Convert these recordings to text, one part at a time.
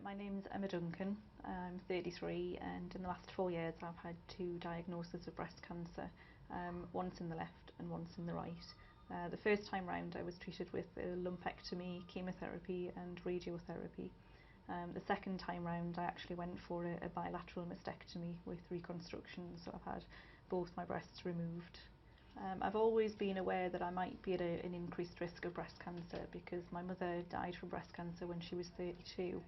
My name's Emma Duncan. I'm 33, and in the last 4 years I've had 2 diagnoses of breast cancer, once in the left and once in the right. The first time round I was treated with a lumpectomy, chemotherapy and radiotherapy. The second time round I actually went for a bilateral mastectomy with reconstruction, so I've had both my breasts removed. I've always been aware that I might be at an increased risk of breast cancer because my mother died from breast cancer when she was 32.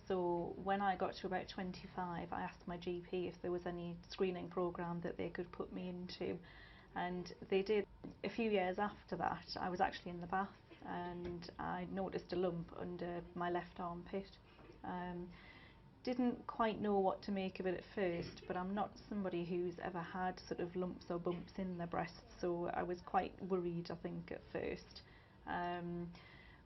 So when I got to about 25, I asked my GP if there was any screening programme that they could put me into, and they did. A few years after that, I was actually in the bath and I noticed a lump under my left armpit. Didn't quite know what to make of it at first, but I'm not somebody who's ever had sort of lumps or bumps in their breasts, so I was quite worried, I think, at first.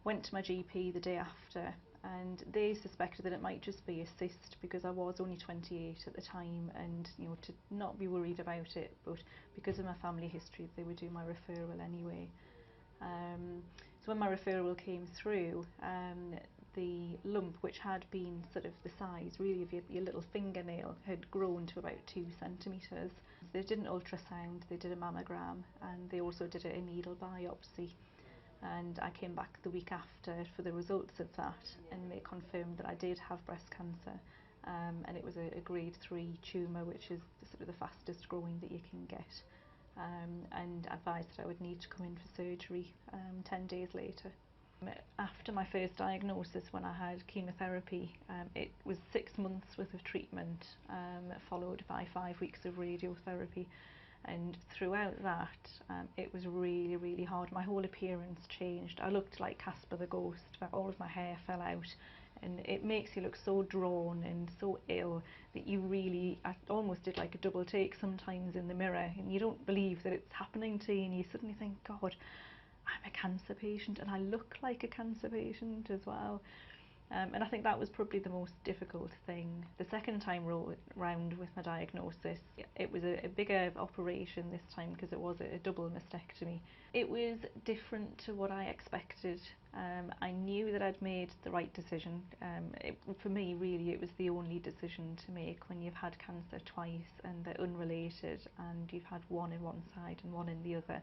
Went to my GP the day after and they suspected that it might just be a cyst because I was only 28 at the time, and to not be worried about it, but because of my family history they would do my referral anyway. So when my referral came through, the lump, which had been sort of the size really of your little fingernail, had grown to about 2 centimetres. They did an ultrasound, they did a mammogram, and they also did a needle biopsy. And I came back the week after for the results of that, and they confirmed that I did have breast cancer, and it was a grade 3 tumour, which is sort of the fastest growing that you can get, and advised that I would need to come in for surgery 10 days later. After my first diagnosis, when I had chemotherapy, it was 6 months worth of treatment, followed by 5 weeks of radiotherapy. And throughout that, it was really, really hard. My whole appearance changed. I looked like Casper the Ghost. All of my hair fell out, and it makes you look so drawn and so ill that I almost did like a double take sometimes in the mirror, and you don't believe that it's happening to you, and you suddenly think, God, I'm a cancer patient, and I look like a cancer patient as well. And I think that was probably the most difficult thing. The second time round with my diagnosis, it was a bigger operation this time because it was a double mastectomy. It was different to what I expected. I knew that I'd made the right decision. For me, really, it was the only decision to make when you've had cancer twice and they're unrelated, and you've had one in one side and one in the other.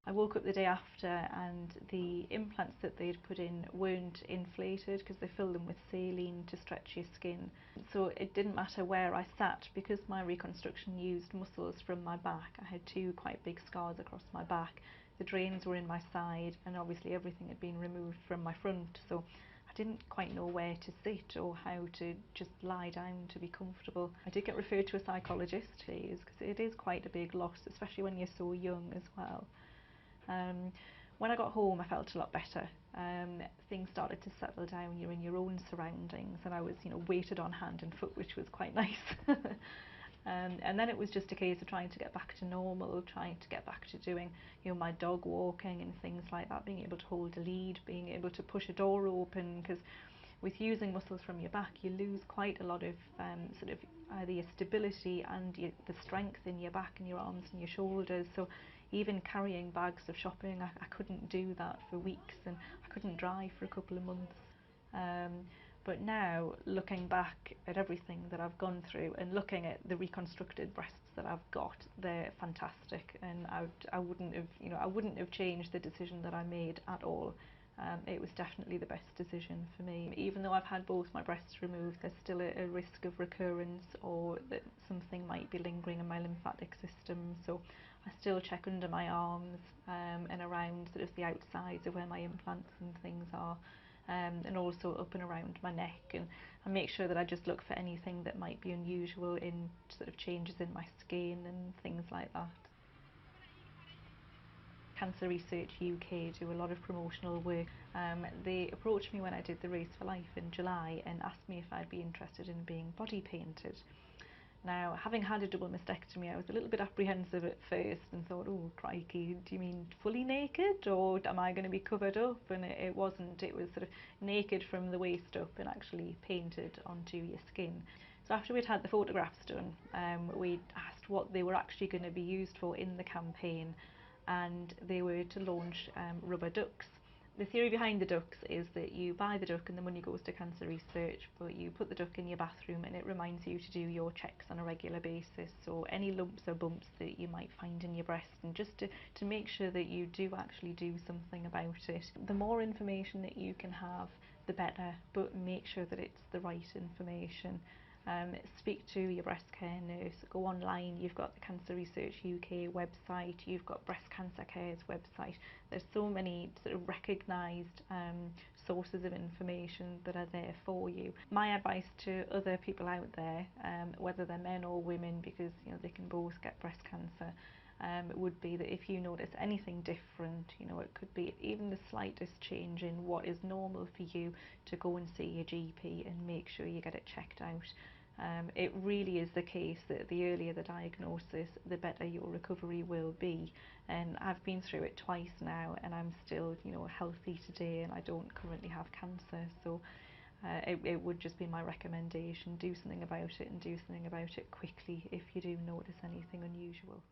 I woke up the day after and the implants that they'd put in weren't inflated because they fill them with saline to stretch your skin. So it didn't matter where I sat because my reconstruction used muscles from my back. I had 2 quite big scars across my back. The drains were in my side, and obviously everything had been removed from my front, so I didn't quite know where to sit or how to just lie down to be comfortable. I did get referred to a psychologist because it is quite a big loss, especially when you're so young as well. When I got home, I felt a lot better. Things started to settle down. You're in your own surroundings, and I was, weighted on hand and foot, which was quite nice. And then it was just a case of trying to get back to normal, trying to get back to doing, my dog walking and things like that, being able to hold a lead, being able to push a door open, because with using muscles from your back, you lose quite a lot of sort of either your stability and the strength in your back and your arms and your shoulders. So even carrying bags of shopping, I couldn't do that for weeks, and I couldn't drive for a couple of months. But now, looking back at everything that I've gone through and looking at the reconstructed breasts that I've got, they're fantastic, and I wouldn't have changed the decision that I made at all. It was definitely the best decision for me. Even though I've had both my breasts removed, there's still a risk of recurrence, or that something might be lingering in my lymphatic system. So I still check under my arms and around sort of the outsides of where my implants and things are, and also up and around my neck, and I make sure that I just look for anything that might be unusual in sort of changes in my skin and things like that. Cancer Research UK do a lot of promotional work. They approached me when I did the Race for Life in July and asked me if I'd be interested in being body painted. Now, having had a double mastectomy, I was a little bit apprehensive at first and thought, oh crikey, do you mean fully naked, or am I going to be covered up? And it wasn't. It was sort of naked from the waist up and actually painted onto your skin. So after we'd had the photographs done, we asked what they were actually going to be used for in the campaign, and they were to launch rubber ducks. The theory behind the ducks is that you buy the duck and the money goes to cancer research, but you put the duck in your bathroom and it reminds you to do your checks on a regular basis. So any lumps or bumps that you might find in your breast, and just to make sure that you do actually do something about it. The more information that you can have, the better, but make sure that it's the right information. Speak to your breast care nurse, go online, you've got the Cancer Research UK website, you've got Breast Cancer Care's website. There's so many sort of recognised sources of information that are there for you. My advice to other people out there, whether they're men or women, because they can both get breast cancer, would be that if you notice anything different, it could be even the slightest change in what is normal for you, to go and see your GP and make sure you get it checked out. It really is the case that the earlier the diagnosis, the better your recovery will be. And I've been through it twice now, and I'm still, healthy today, and I don't currently have cancer. So it would just be my recommendation: do something about it, and do something about it quickly if you do notice anything unusual.